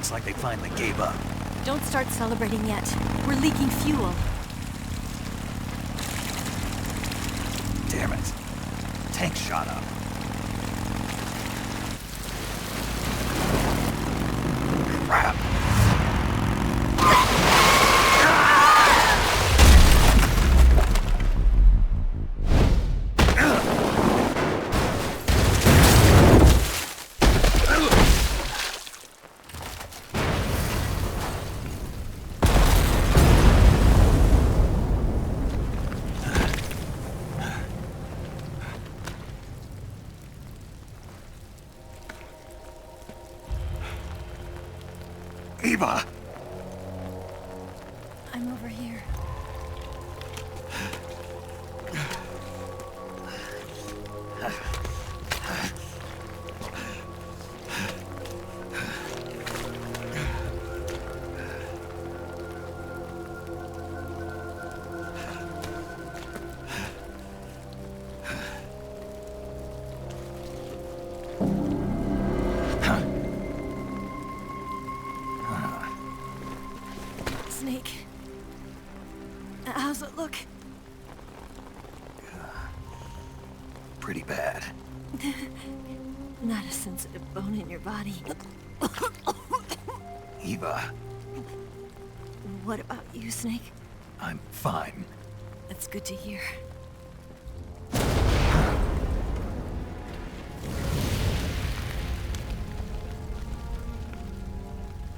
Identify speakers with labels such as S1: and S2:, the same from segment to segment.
S1: Looks like they finally gave up.
S2: Don't start celebrating yet. We're leaking fuel.
S1: Damn it. Tank shot up. Crap. Eva!
S2: I'm over here. Snake. How's it look?
S1: Pretty bad.
S2: Not a sensitive bone in your body.
S1: Eva,
S2: What about you, Snake?
S1: I'm fine.
S2: That's good to hear.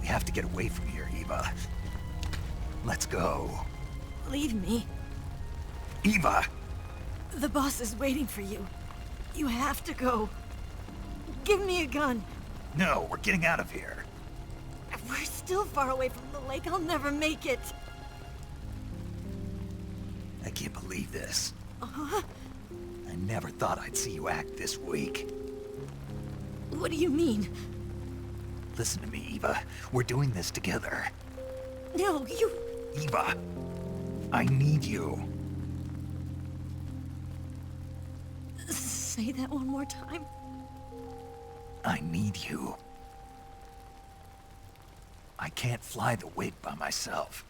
S1: We have to get away from here, Eva. Let's go.
S2: Leave me.
S1: Eva!
S2: The boss is waiting for you. You have to go. Give me a gun.
S1: No, we're getting out of here.
S2: We're still far away from the lake. I'll never make it.
S1: I can't believe this. I never thought I'd see you act this weak.
S2: What do you mean?
S1: Listen to me, Eva. We're doing this together.
S2: No, you...
S1: Eva, I need you.
S2: Say that one more time.
S1: I need you. I can't fly the wig by myself.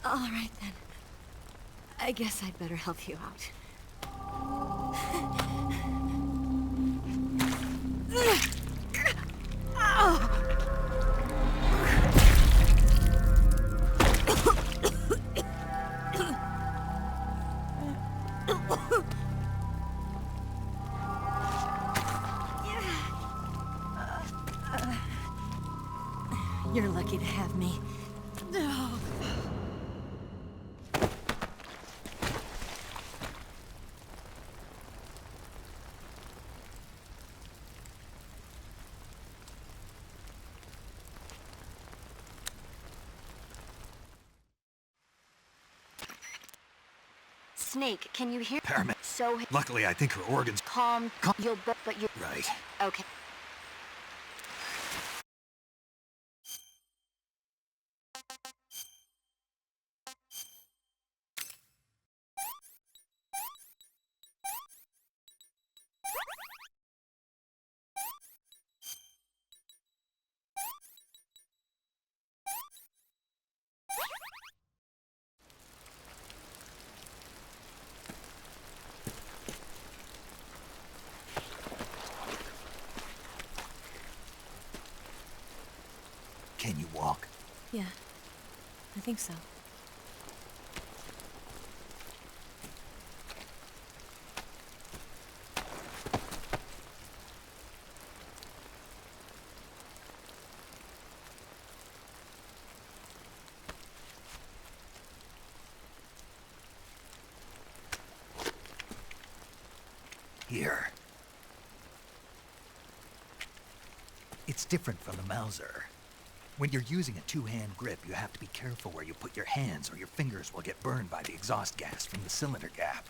S2: All right, then. I guess I'd better help you out. You're lucky to have me.
S3: Snake, can you hear?
S1: Paramedic.
S3: So
S1: Luckily, I think her organs...
S3: calm. You'll but you.
S1: Right.
S3: Okay.
S1: Can you walk?
S2: Yeah, I think so.
S1: Here. It's different from the Mauser. When you're using a two-hand grip, you have to be careful where you put your hands or your fingers will get burned by the exhaust gas from the cylinder gap.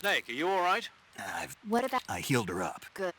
S4: Snake, are you all right?
S3: What about
S1: I healed her up.
S3: good?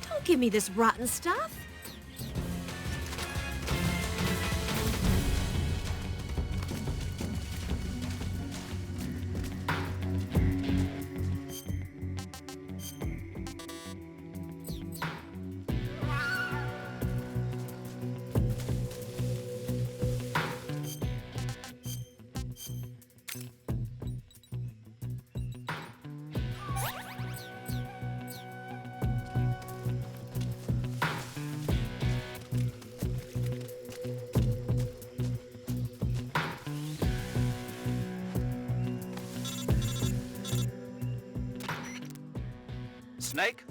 S2: Don't give me this rotten stuff.
S4: Snake?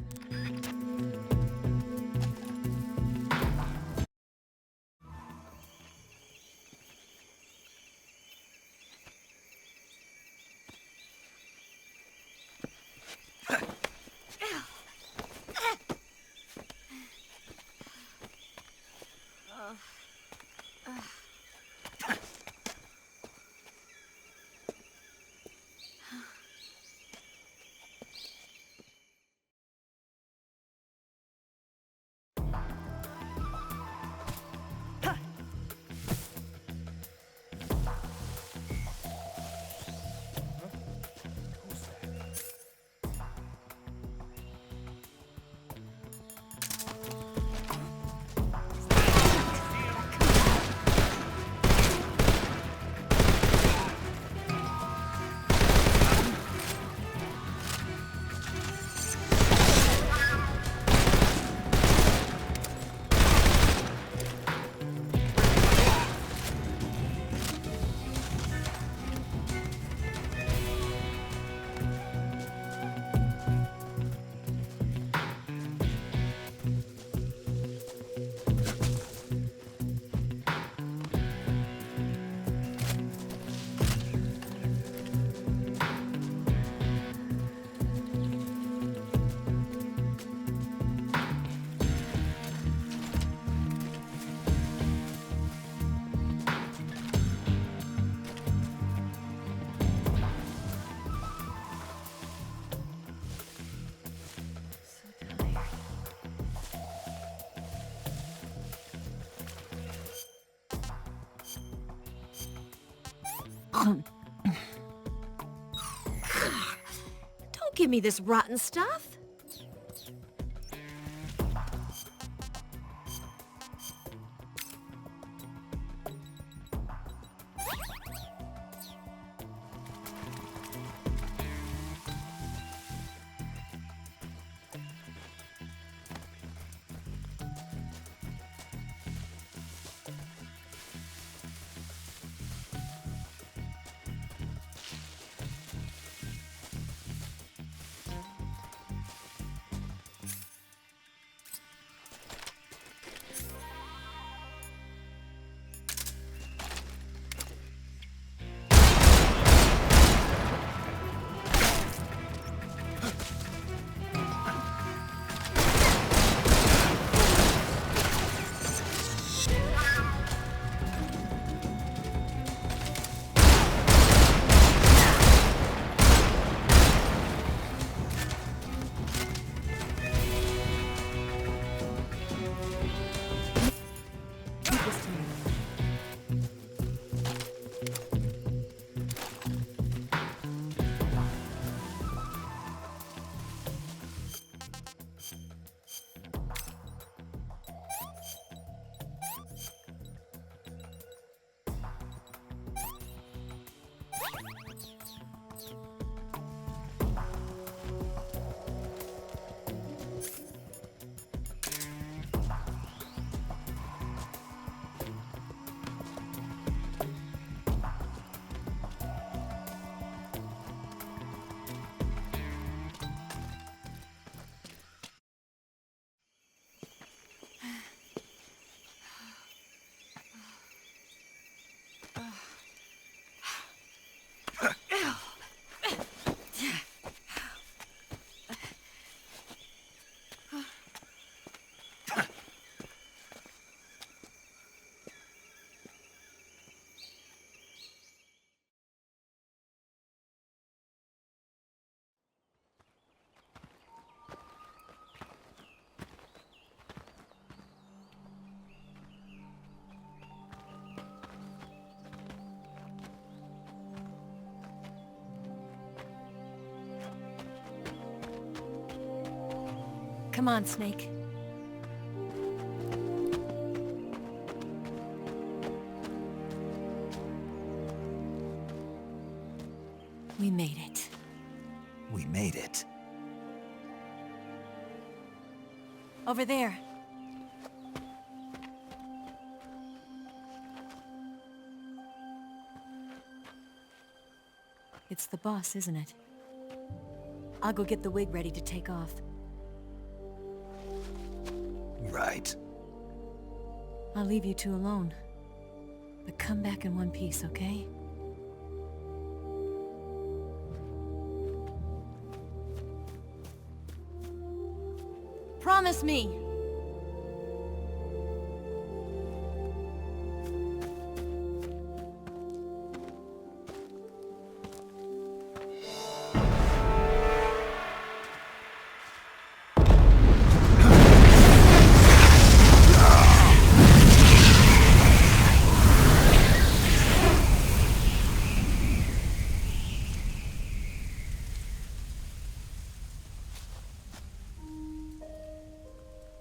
S2: Don't give me this rotten stuff. Come on, Snake. We made it.
S1: We made it.
S2: Over there. It's the boss, isn't it? I'll go get the wig ready to take off.
S1: Right.
S2: I'll leave you two alone. But come back in one piece, okay? Promise me!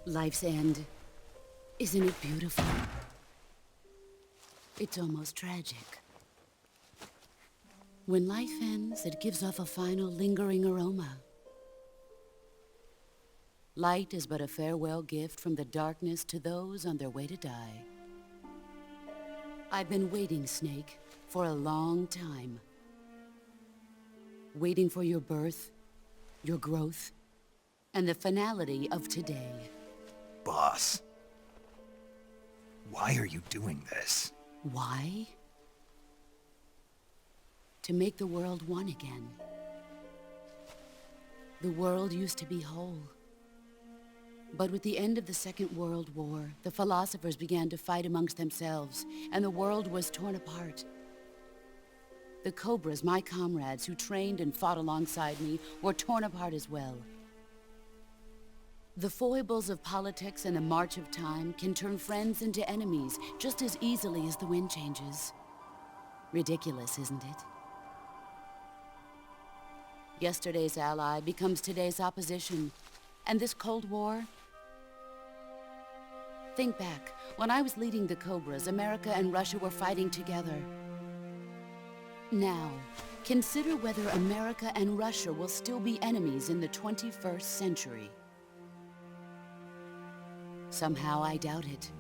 S3: Life's end. Isn't it beautiful? It's almost tragic. When life ends, it gives off a final lingering aroma. Light is but a farewell gift from the darkness to those on their way to die. I've been waiting, Snake, for a long time. Waiting for your birth, your growth, and the finality of today.
S1: Boss. Why are you doing this?
S3: Why? To make the world one again. The world used to be whole. But with the end of the Second World War, the philosophers began to fight amongst themselves, and the world was torn apart. The Cobras, my comrades who trained and fought alongside me, were torn apart as well. The foibles of politics and the march of time can turn friends into enemies just as easily as the wind changes. Ridiculous, isn't it? Yesterday's ally becomes today's opposition. And this Cold War? Think back. When I was leading the Cobras, America and Russia were fighting together. Now, consider whether America and Russia will still be enemies in the 21st century. Somehow I doubt it.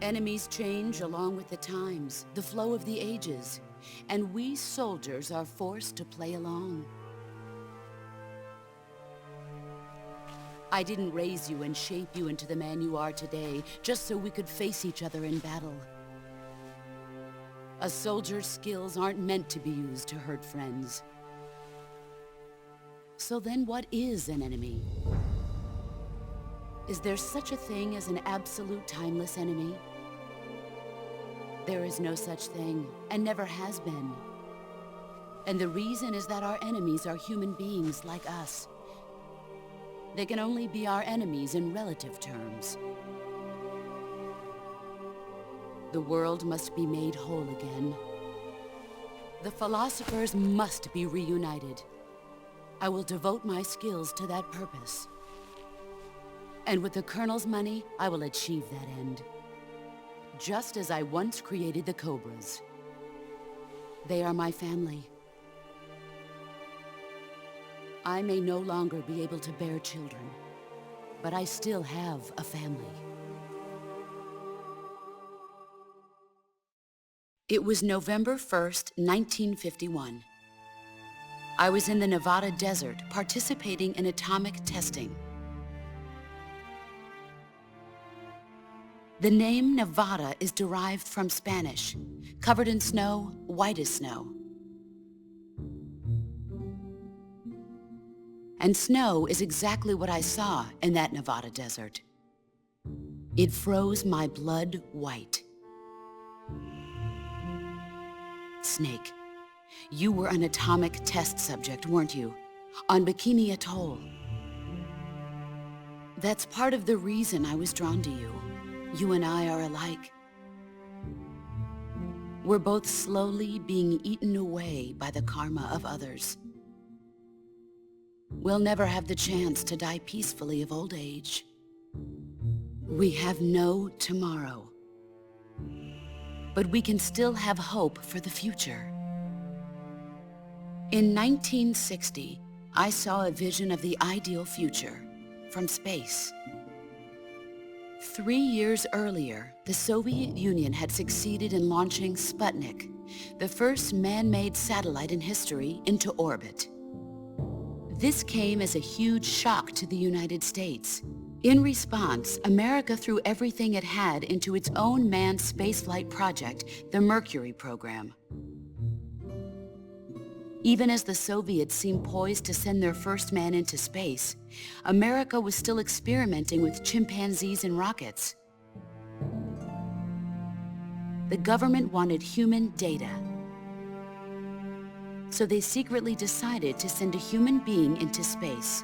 S3: Enemies change along with the times, the flow of the ages, and we soldiers are forced to play along. I didn't raise you and shape you into the man you are today just so we could face each other in battle. A soldier's skills aren't meant to be used to hurt friends. So then what is an enemy? Is there such a thing as an absolute timeless enemy? There is no such thing, and never has been. And the reason is that our enemies are human beings like us. They can only be our enemies in relative terms. The world must be made whole again. The philosophers must be reunited. I will devote my skills to that purpose. And with the Colonel's money, I will achieve that end. Just as I once created the Cobras. They are my family. I may no longer be able to bear children, but I still have a family. It was November 1st, 1951. I was in the Nevada desert participating in atomic testing. The name Nevada is derived from Spanish, covered in snow, white as snow. And snow is exactly what I saw in that Nevada desert. It froze my blood white. Snake, you were an atomic test subject, weren't you? On Bikini Atoll. That's part of the reason I was drawn to you. You and I are alike. We're both slowly being eaten away by the karma of others. We'll never have the chance to die peacefully of old age. We have no tomorrow. But we can still have hope for the future. In 1960, I saw a vision of the ideal future from space. 3 years earlier, the Soviet Union had succeeded in launching Sputnik, the first man-made satellite in history, into orbit. This came as a huge shock to the United States. In response, America threw everything it had into its own manned spaceflight project, the Mercury program. Even as the Soviets seemed poised to send their first man into space, America was still experimenting with chimpanzees and rockets. The government wanted human data. So they secretly decided to send a human being into space.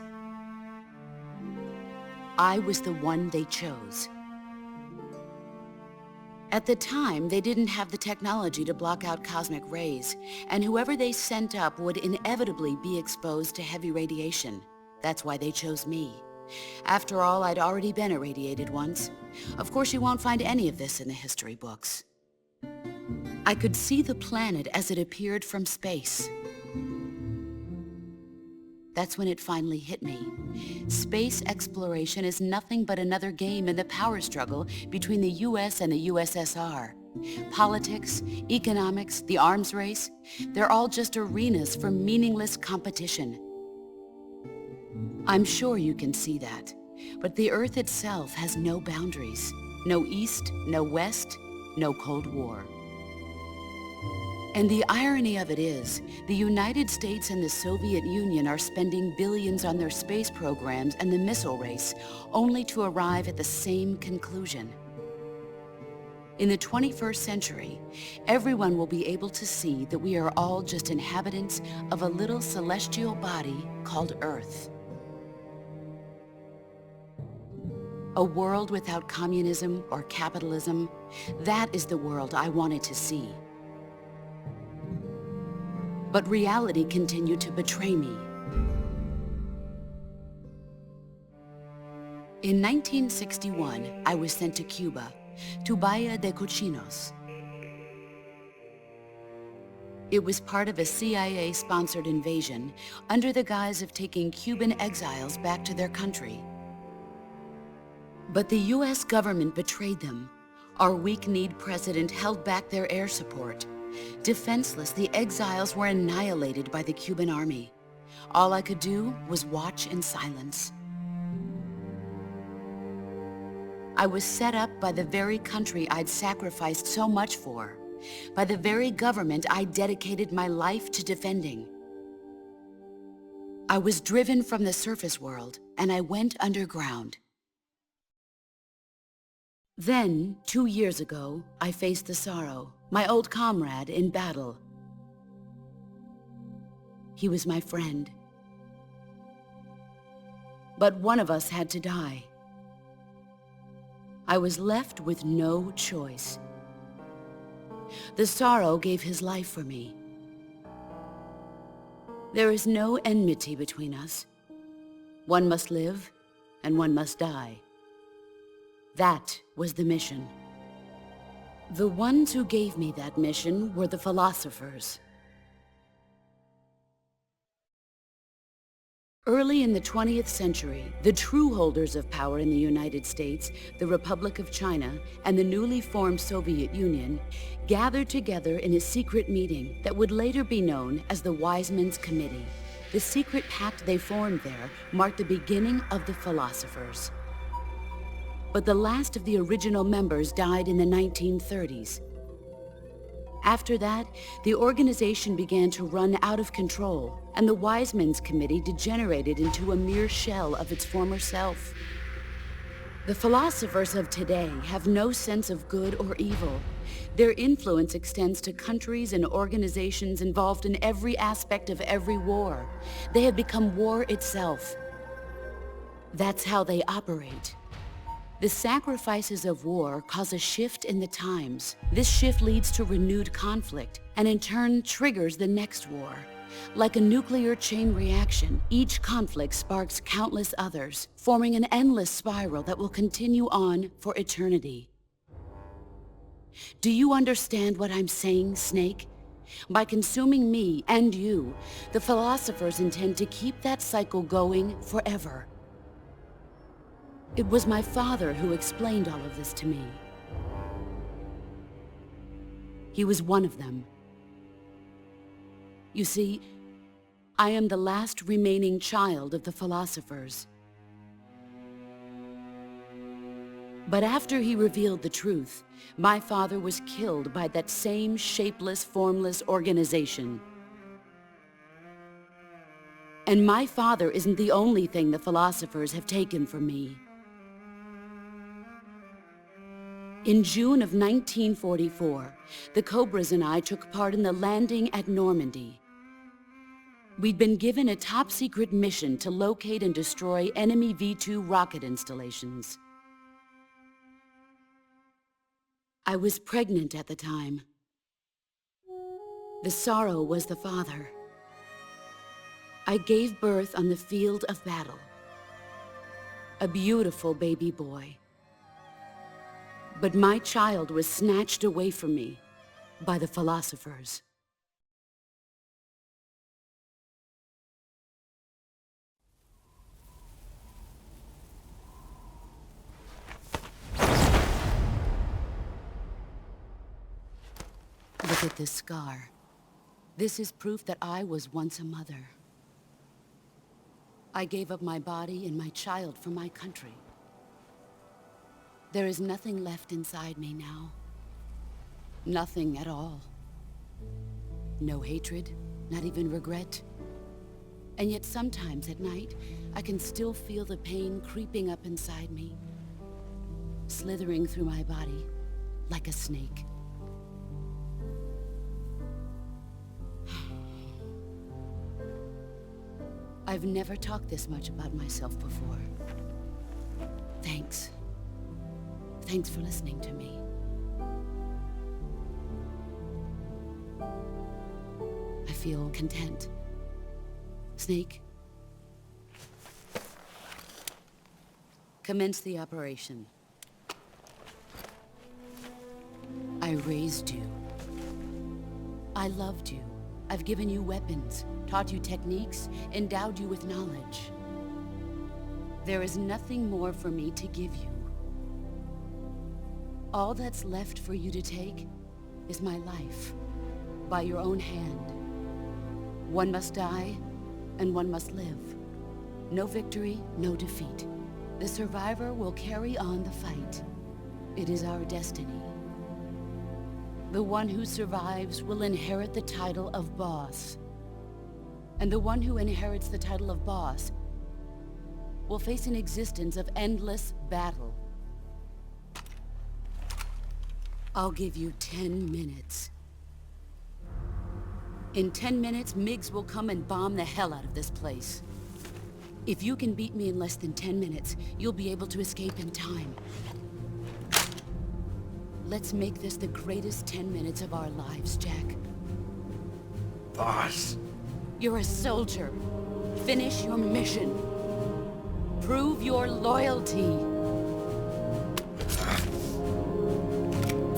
S3: I was the one they chose. At the time, they didn't have the technology to block out cosmic rays, and whoever they sent up would inevitably be exposed to heavy radiation. That's why they chose me. After all, I'd already been irradiated once. Of course, you won't find any of this in the history books. I could see the planet as it appeared from space. That's when it finally hit me. Space exploration is nothing but another game in the power struggle between the US and the USSR. Politics, economics, the arms race, they're all just arenas for meaningless competition. I'm sure you can see that, but the Earth itself has no boundaries. No East, no West, no Cold War. And the irony of it is, the United States and the Soviet Union are spending billions on their space programs and the missile race, only to arrive at the same conclusion. In the 21st century, everyone will be able to see that we are all just inhabitants of a little celestial body called Earth. A world without communism or capitalism, that is the world I wanted to see. But reality continued to betray me. In 1961, I was sent to Cuba, to Bahia de Cochinos. It was part of a CIA-sponsored invasion under the guise of taking Cuban exiles back to their country. But the US government betrayed them. Our weak-kneed president held back their air support. Defenseless, the exiles were annihilated by the Cuban army. All I could do was watch in silence. I was set up by the very country I'd sacrificed so much for, by the very government I dedicated my life to defending. I was driven from the surface world, and I went underground. Then, 2 years ago, I faced the sorrow, my old comrade in battle. He was my friend. But one of us had to die. I was left with no choice. The sorrow gave his life for me. There is no enmity between us. One must live, and one must die. That was the mission. The ones who gave me that mission were the philosophers. Early in the 20th century, the true holders of power in the United States, the Republic of China, and the newly formed Soviet Union gathered together in a secret meeting that would later be known as the Wise Men's Committee. The secret pact they formed there marked the beginning of the philosophers. But the last of the original members died in the 1930s. After that, the organization began to run out of control, and the Wise Men's Committee degenerated into a mere shell of its former self. The philosophers of today have no sense of good or evil. Their influence extends to countries and organizations involved in every aspect of every war. They have become war itself. That's how they operate. The sacrifices of war cause a shift in the times. This shift leads to renewed conflict, and in turn triggers the next war. Like a nuclear chain reaction, each conflict sparks countless others, forming an endless spiral that will continue on for eternity. Do you understand what I'm saying, Snake? By consuming me and you, the philosophers intend to keep that cycle going forever. It was my father who explained all of this to me. He was one of them. You see, I am the last remaining child of the philosophers. But after he revealed the truth, my father was killed by that same shapeless, formless organization. And my father isn't the only thing the philosophers have taken from me. In June of 1944, the Cobras and I took part in the landing at Normandy. We'd been given a top-secret mission to locate and destroy enemy V-2 rocket installations. I was pregnant at the time. The sorrow was the father. I gave birth on the field of battle. A beautiful baby boy. But my child was snatched away from me by the philosophers. Look at this scar. This is proof that I was once a mother. I gave up my body and my child for my country. There is nothing left inside me now. Nothing at all. No hatred, not even regret. And yet sometimes at night, I can still feel the pain creeping up inside me, slithering through my body like a snake. I've never talked this much about myself before. Thanks. Thanks for listening to me. I feel content. Snake, commence the operation. I raised you. I loved you. I've given you weapons, taught you techniques, endowed you with knowledge. There is nothing more for me to give you. All that's left for you to take is my life, by your own hand. One must die, and one must live. No victory, no defeat. The survivor will carry on the fight. It is our destiny. The one who survives will inherit the title of boss. And the one who inherits the title of boss will face an existence of endless battle. I'll give you 10 minutes. In 10 minutes, MiGs will come and bomb the hell out of this place. If you can beat me in less than 10 minutes, you'll be able to escape in time. Let's make this the greatest 10 minutes of our lives, Jack.
S1: Boss.
S3: You're a soldier. Finish your mission. Prove your loyalty.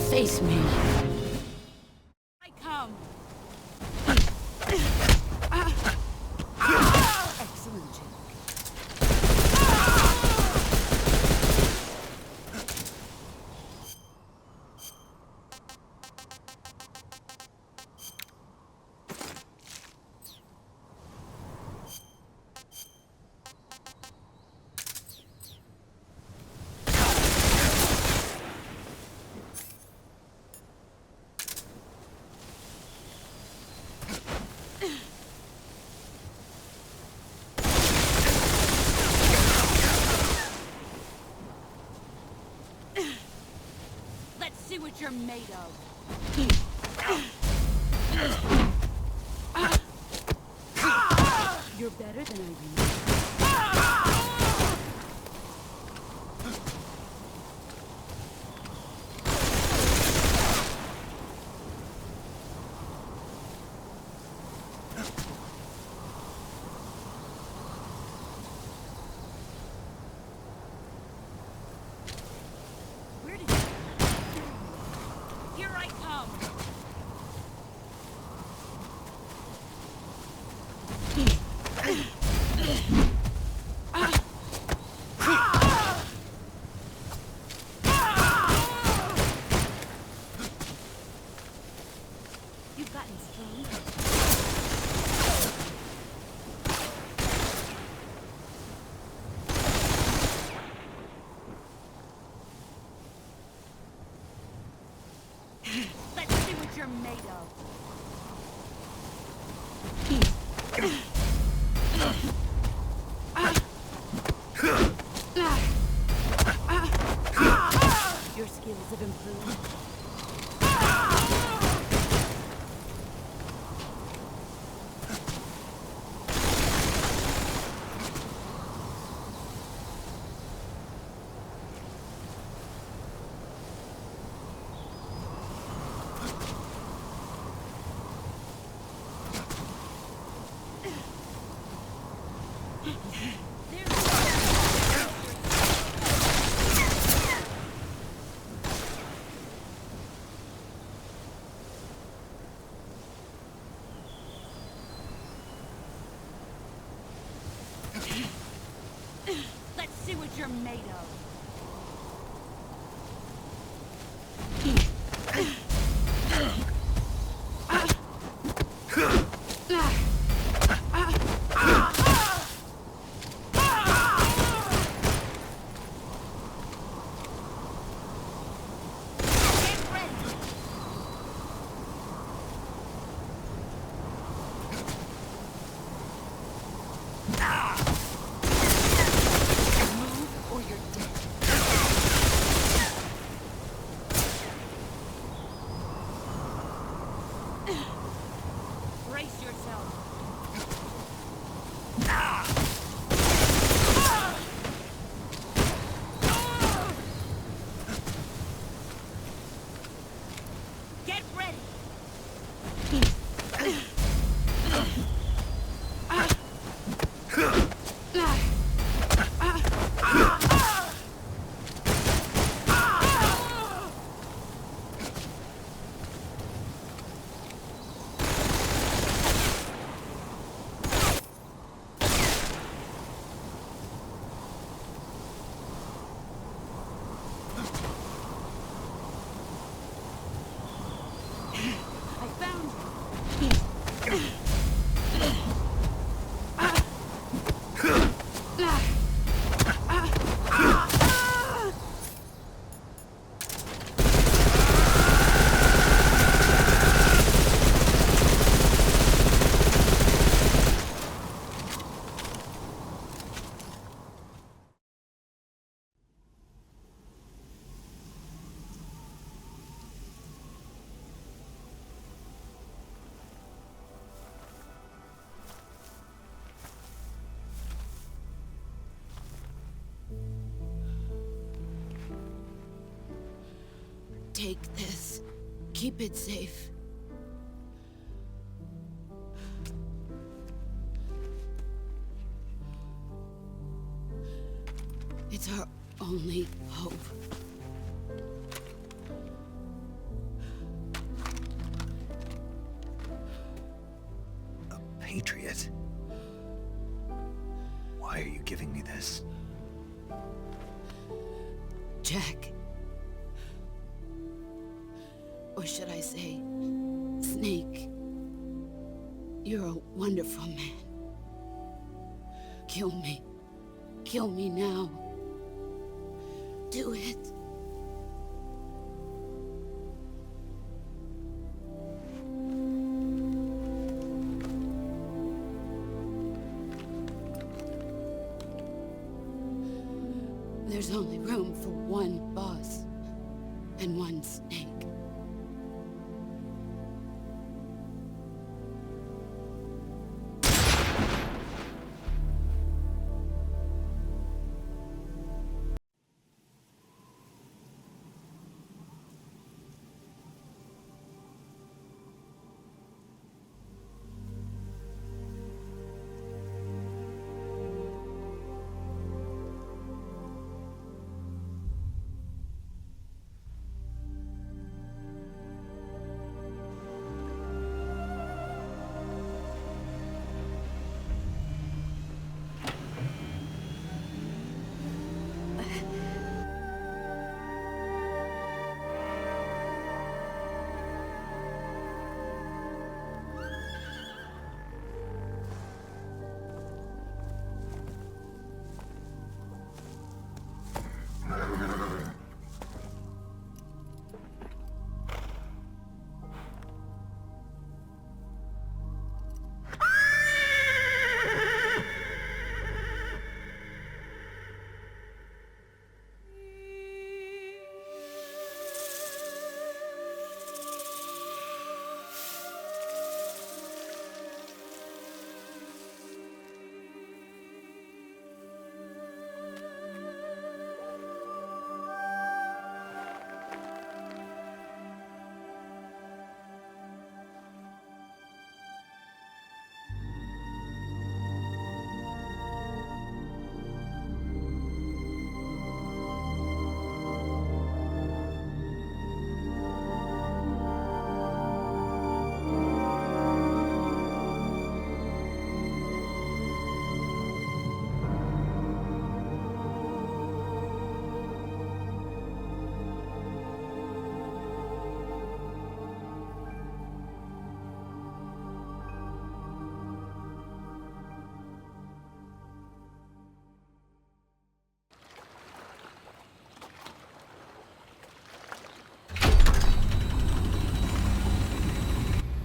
S3: Face me. I come. Excellent, Jack. See what you're made of. You're better than I remember. Where did you... Here I come! You've gotten stronger. Let's see what you're made of. Your skills have improved. Let's see what you're made of. Brace yourself. Get ready. Take this. Keep it safe. It's our only hope.
S1: A patriot? Why are you giving me this?
S3: Jack. Or should I say, Snake. You're a wonderful man. Kill me. Kill me now. Do it. There's only room for one boss and one snake.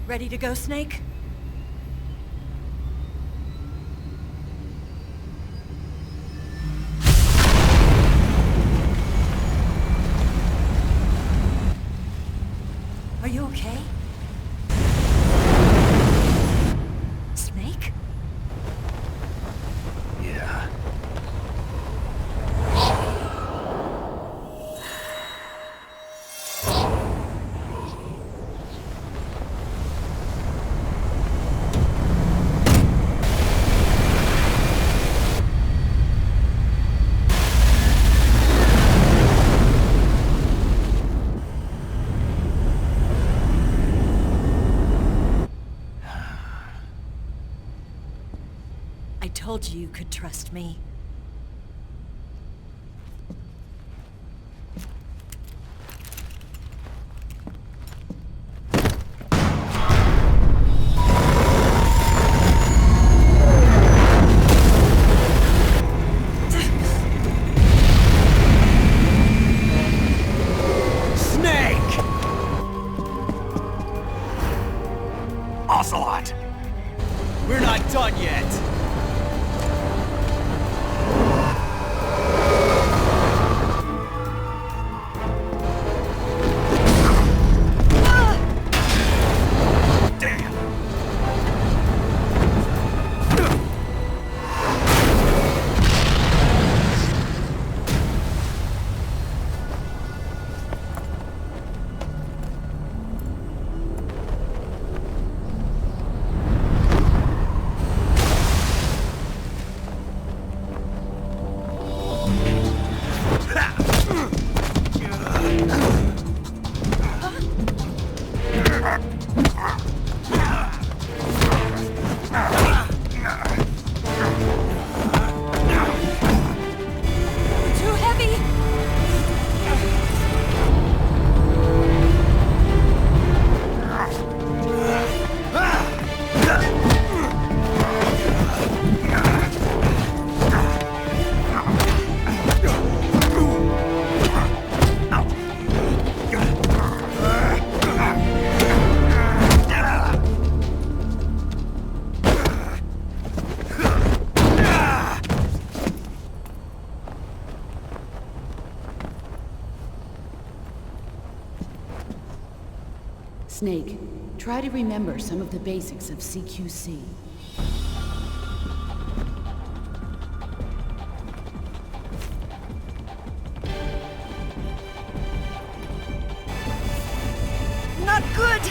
S2: Ready to go, Snake? Are you okay? Snake?
S1: Yeah.
S2: I told you you could trust me.
S1: Ocelot!
S4: We're not done yet!
S1: Damn!
S2: Too heavy!
S3: Snake, try to remember some of the basics of CQC.
S2: Not good!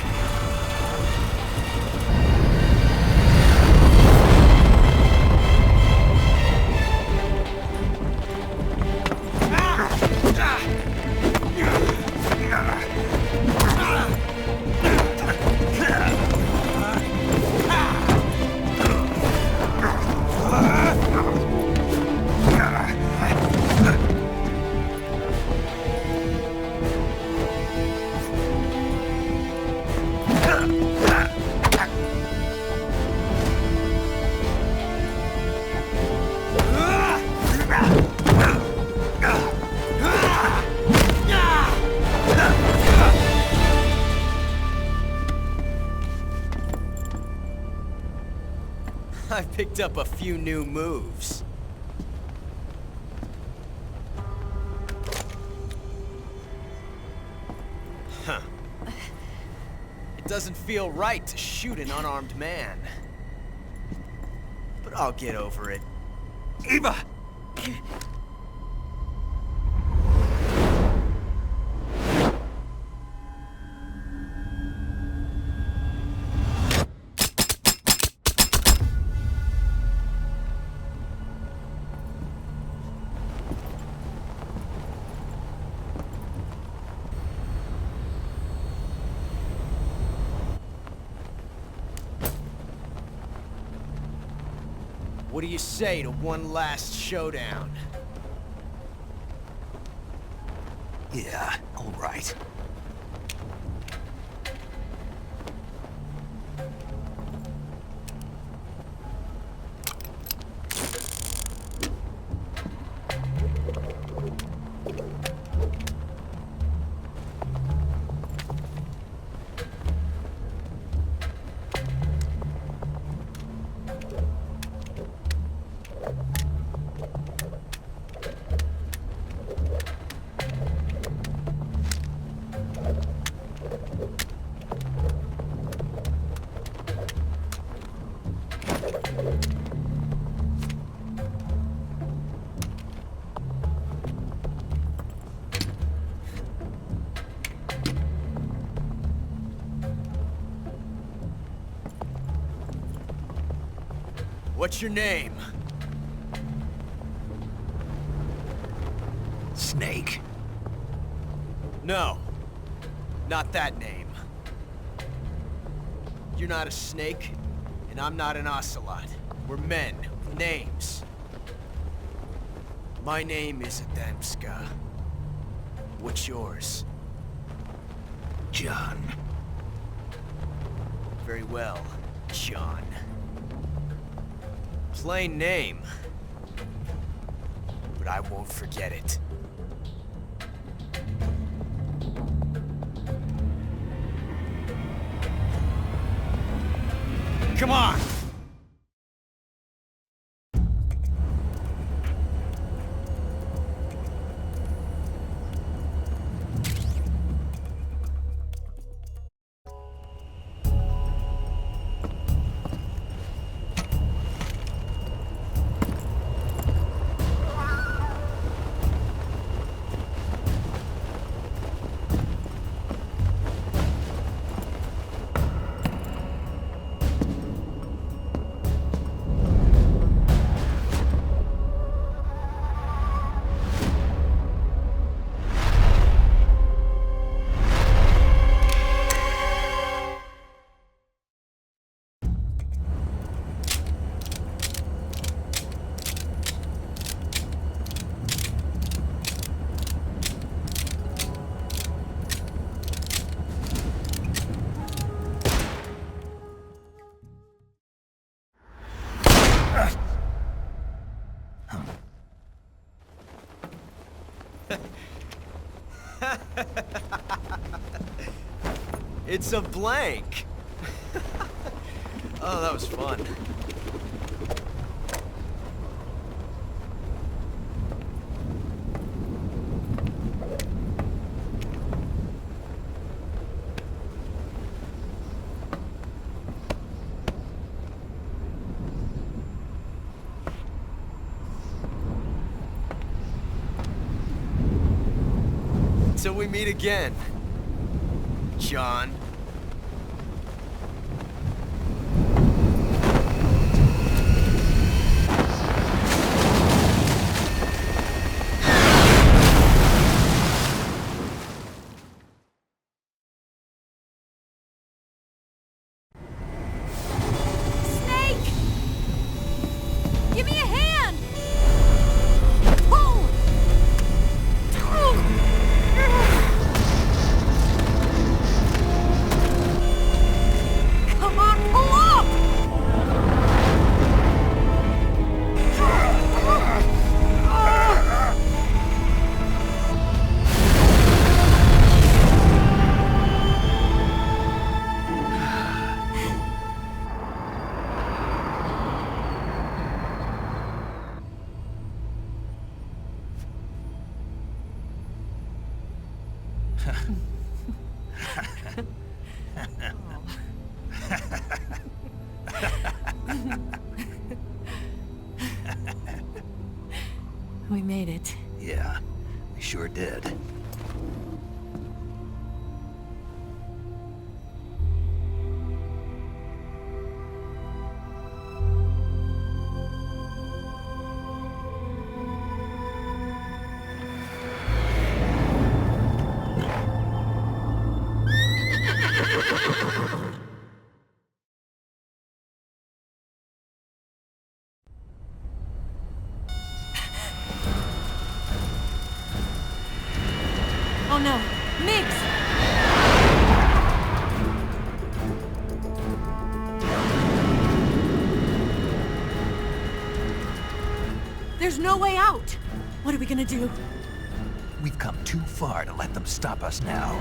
S4: I picked up a few new moves. Huh. It doesn't feel right to shoot an unarmed man. But I'll get over it.
S1: Eva!
S4: What do you say to one last showdown?
S1: Yeah, all right.
S4: What's your name?
S1: Snake.
S4: No. Not that name. You're not a snake, and I'm not an ocelot. We're men with names. My name is Adamska. What's yours?
S1: John.
S4: Very well, John. Plain name. But I won't forget it. Come on! It's a blank. Oh, that was fun. Till we meet again, John.
S2: Snake! Give me a hand! Pull! Come on, pull up! We made it.
S1: Yeah, we sure did.
S2: Oh no, Mix! There's no way out! What are we gonna do?
S1: We've come too far to let them stop us now.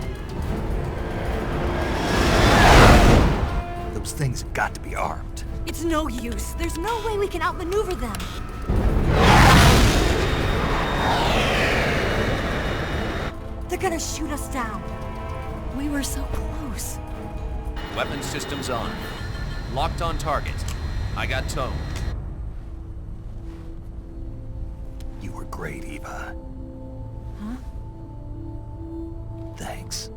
S1: Those things have got to be armed.
S2: It's no use. There's no way we can outmaneuver them. They're gonna shoot us down. We were so close.
S5: Weapon systems on. Locked on target. I got towed.
S1: You were great, Eva.
S2: Huh?
S1: Thanks.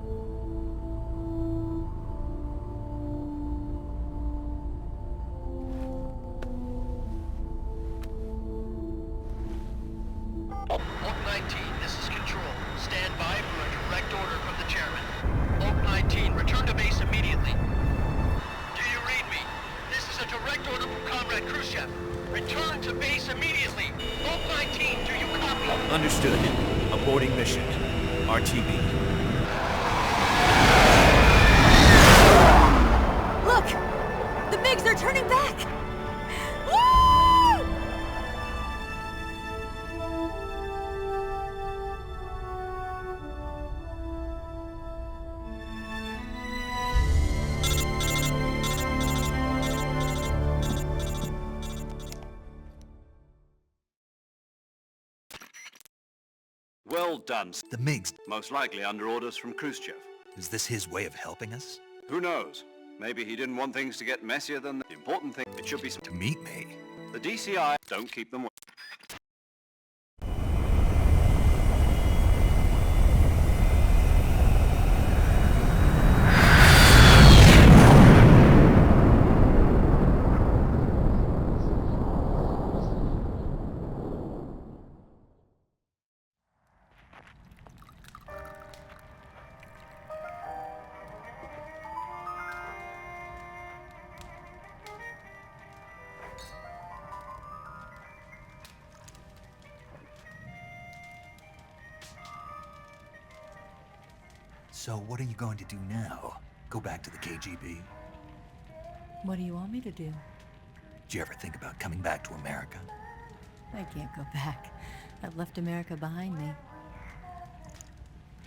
S6: Oak 19, this is Control. Stand by for a direct order from the chairman. Oak 19, return to base immediately. Do you read me? This is a direct order from Comrade Khrushchev. Return to base immediately. Oak 19, do you copy?
S5: Understood. Aborting mission. RTB.
S2: Look! The MiGs are turning back! Woo!
S7: Well done.
S1: The MiGs,
S7: Most likely under orders from Khrushchev.
S1: is this his way of helping us?
S7: Who knows? Maybe he didn't want things to get messier than the important thing. It should be
S1: To meet me?
S7: the DCI. Don't keep them.
S1: So what are you going to do now? Go back to the KGB?
S2: What do you want me to do?
S1: Did you ever think about coming back to America?
S2: I can't go back. I've left America behind me.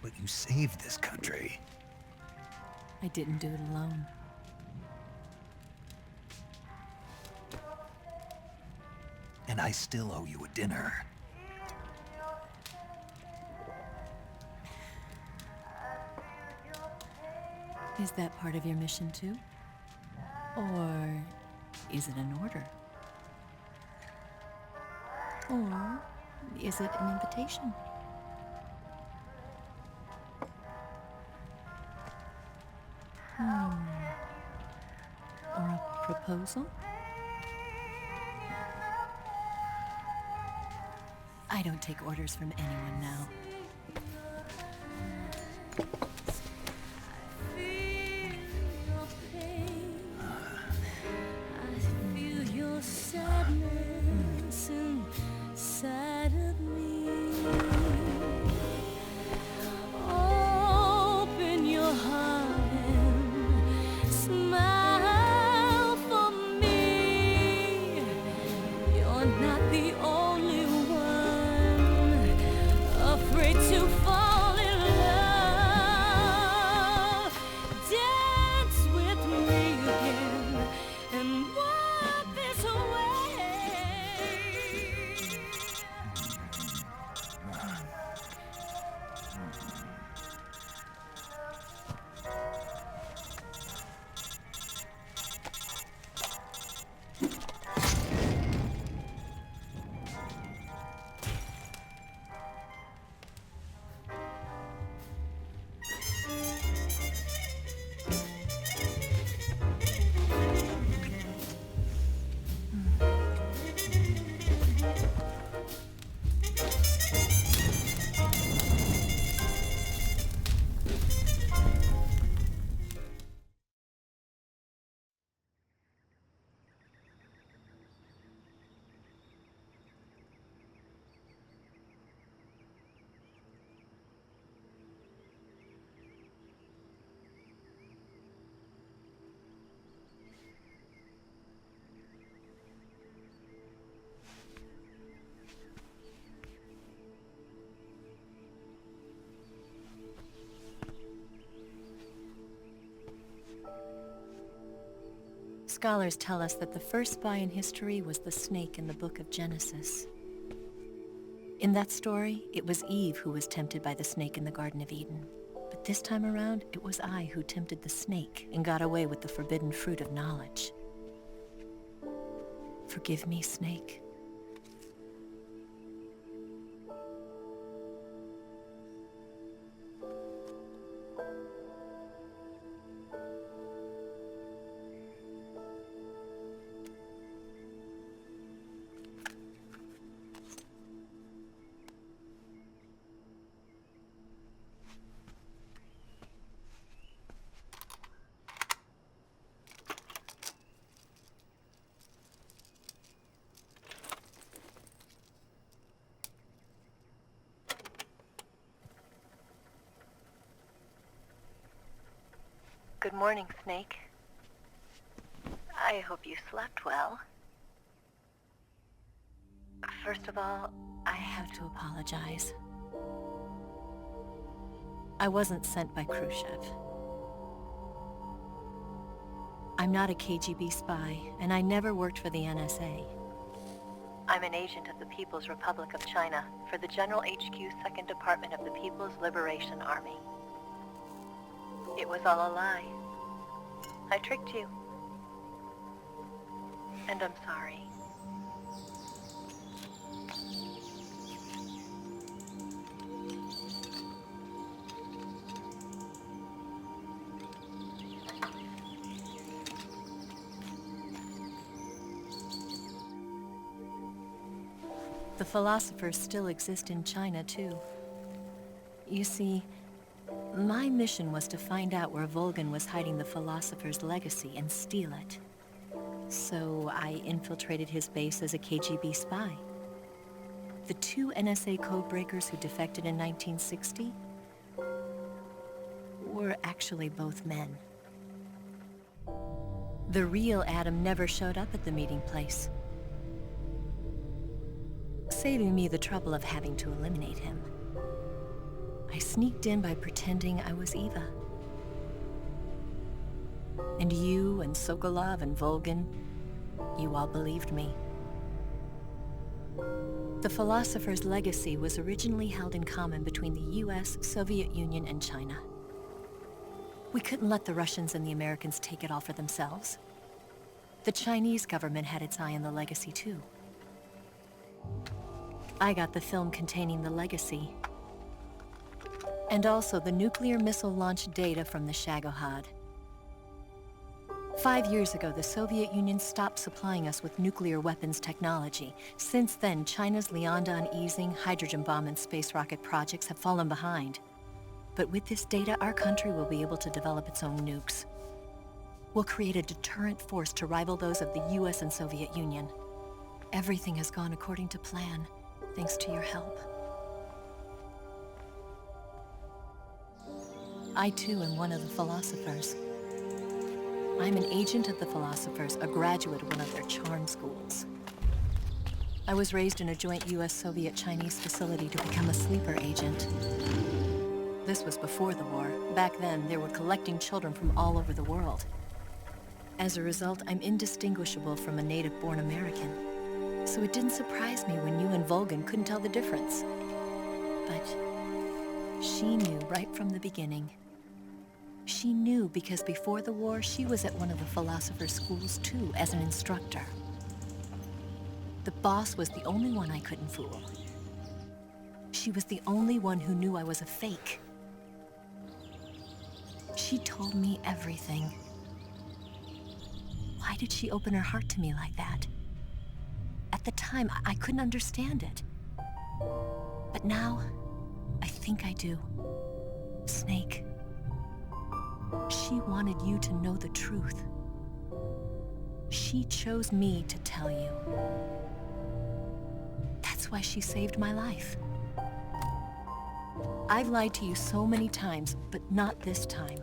S1: But you saved this country.
S2: I didn't do it alone.
S1: And I still owe you a dinner.
S2: Is that part of your mission too? Or is it an order? Or is it an invitation? Or a proposal? I don't take orders from anyone now. Scholars tell us that the first spy in history was the snake in the book of Genesis. In that story, it was Eve who was tempted by the snake in the Garden of Eden. But this time around, it was I who tempted the snake and got away with the forbidden fruit of knowledge. Forgive me, snake. Good morning, Snake. I hope you slept well. First of all, I have to apologize. I wasn't sent by Khrushchev. I'm not a KGB spy, and I never worked for the NSA. I'm an agent of the People's Republic of China for the General HQ 2nd Department of the People's Liberation Army. It was all a lie. I tricked you. And I'm sorry. The philosophers still exist in China, too. You see, my mission was to find out where Volgan was hiding the philosopher's legacy and steal it. So I infiltrated his base as a KGB spy. The 2 NSA codebreakers who defected in 1960 were actually both men. The real Adam never showed up at the meeting place, saving me the trouble of having to eliminate him. I sneaked in by pretending I was Eva. And you and Sokolov and Volgan, you all believed me. The philosopher's legacy was originally held in common between the US, Soviet Union, and China. We couldn't let the Russians and the Americans take it all for themselves. The Chinese government had its eye on the legacy too. I got the film containing the legacy, and also the nuclear missile launch data from the Shagohod. 5 years ago, the Soviet Union stopped supplying us with nuclear weapons technology. Since then, China's Liaodong easing, hydrogen bomb, and space rocket projects have fallen behind. But with this data, our country will be able to develop its own nukes. We'll create a deterrent force to rival those of the US and Soviet Union. Everything has gone according to plan, thanks to your help. I too am one of the philosophers. I'm an agent of the philosophers, a graduate of one of their charm schools. I was raised in a joint US-Soviet-Chinese facility to become a sleeper agent. This was before the war. Back then, they were collecting children from all over the world. As a result, I'm indistinguishable from a native-born American. So it didn't surprise me when you and Volgan couldn't tell the difference. But she knew right from the beginning. She knew because before the war, she was at one of the philosopher's schools too, as an instructor. The boss was the only one I couldn't fool. She was the only one who knew I was a fake. She told me everything. Why did she open her heart to me like that? At the time, I couldn't understand it. But now, I think I do. Snake. She wanted you to know the truth. She chose me to tell you. That's why she saved my life. I've lied to you so many times, but not this time.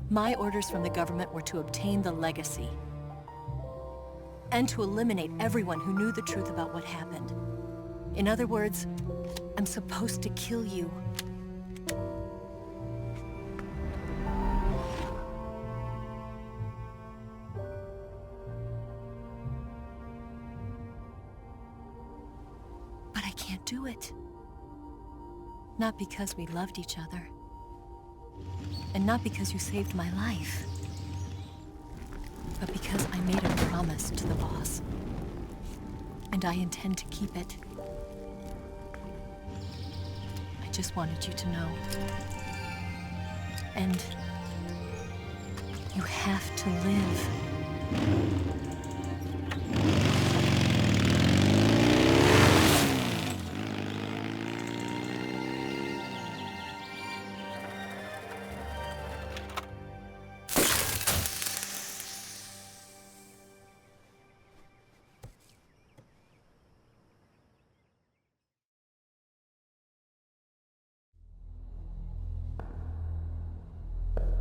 S2: My orders from the government were to obtain the legacy and to eliminate everyone who knew the truth about what happened. In other words, I'm supposed to kill you. But I can't do it. Not because we loved each other. And not because you saved my life. But because I made a promise to the boss. And I intend to keep it. I just wanted you to know. And you have to live.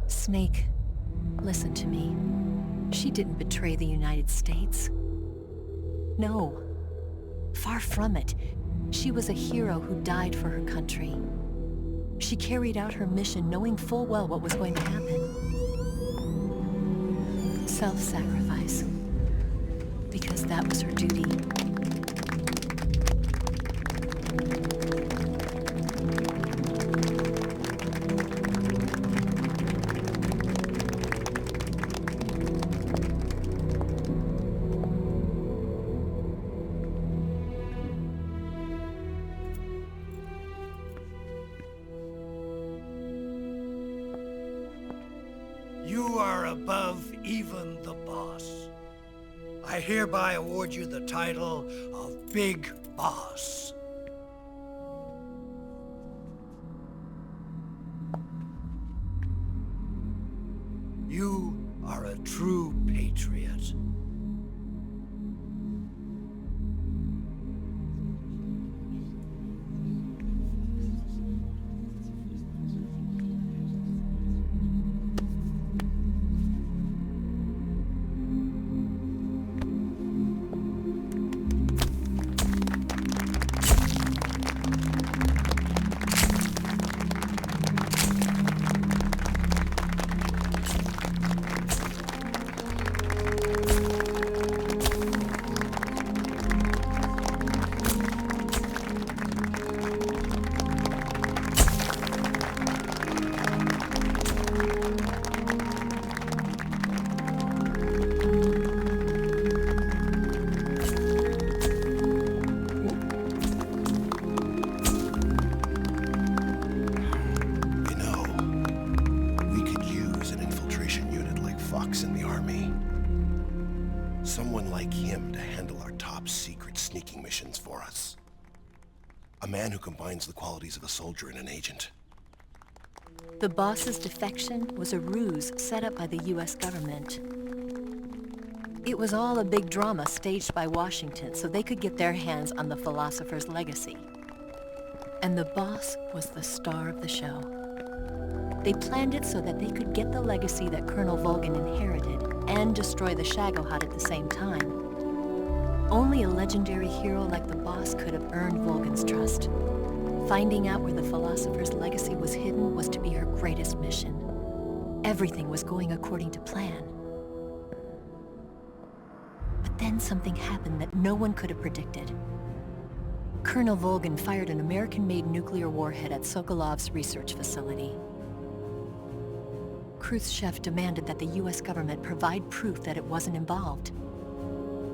S2: Snake, listen to me. She didn't betray the United States. No. Far from it. She was a hero who died for her country. She carried out her mission knowing full well what was going to happen. Self-sacrifice. Because that was her duty.
S8: above even the boss. I hereby award you the title of Big Boss. You are a true patriot.
S9: Someone like him to handle our top secret sneaking missions for us. A man who combines the qualities of a soldier and an agent.
S2: The boss's defection was a ruse set up by the US government. It was all a big drama staged by Washington so they could get their hands on the philosopher's legacy. And the boss was the star of the show. They planned it so that they could get the legacy that Colonel Volgin inherited and destroy the Shagohod at the same time. Only a legendary hero like the boss could have earned Volgin's trust. Finding out where the philosopher's legacy was hidden was to be her greatest mission. Everything was going according to plan. But then something happened that no one could have predicted. Colonel Volgin fired an American-made nuclear warhead at Sokolov's research facility. Khrushchev demanded that the US government provide proof that it wasn't involved.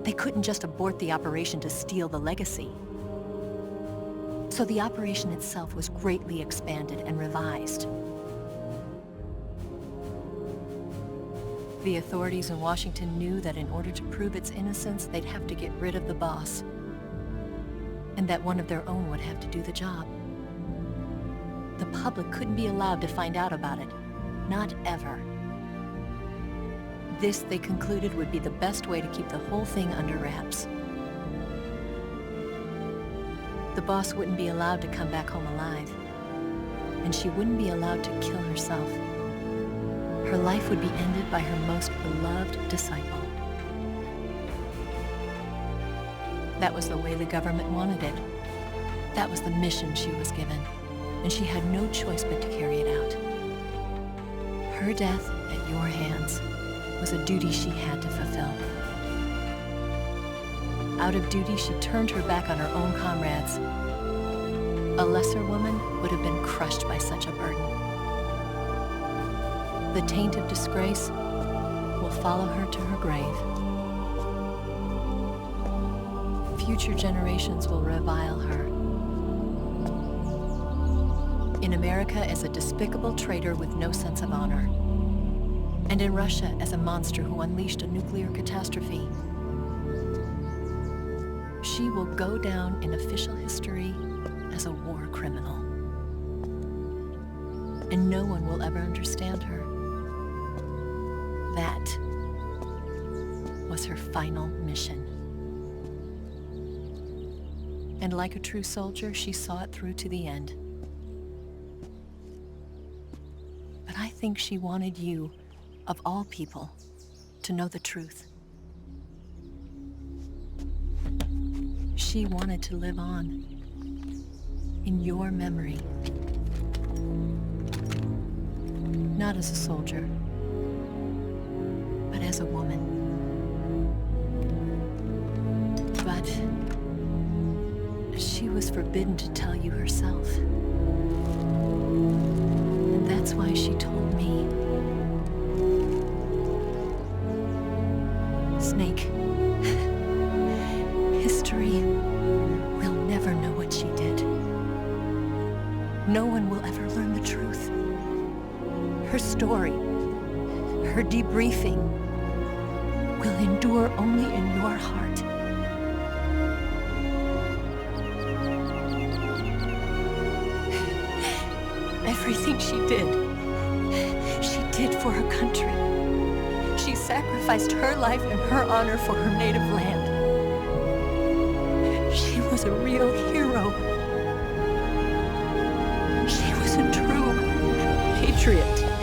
S2: They couldn't just abort the operation to steal the legacy. So the operation itself was greatly expanded and revised. The authorities in Washington knew that in order to prove its innocence, they'd have to get rid of the boss, and that one of their own would have to do the job. The public couldn't be allowed to find out about it. Not ever. This, they concluded, would be the best way to keep the whole thing under wraps. The boss wouldn't be allowed to come back home alive, and she wouldn't be allowed to kill herself. Her life would be ended by her most beloved disciple. That was the way the government wanted it. That was the mission she was given, and she had no choice but to carry it out. Her death at your hands was a duty she had to fulfill. Out of duty, she turned her back on her own comrades. A lesser woman would have been crushed by such a burden. The taint of disgrace will follow her to her grave. Future generations will revile her. In America as a despicable traitor with no sense of honor. And in Russia as a monster who unleashed a nuclear catastrophe. She will go down in official history as a war criminal. And no one will ever understand her. That was her final mission. And like a true soldier, she saw it through to the end. But I think she wanted you, of all people, to know the truth. She wanted to live on in your memory. Not as a soldier, but as a woman. But she was forbidden to tell you herself. And that's why she told me. Snake, history will never know what she did. No one will ever learn the truth. Her story, her her debriefing will endure only in your heart. Everything she did for her country. She sacrificed her life and her honor for her native land. She was a real hero. She was a true patriot.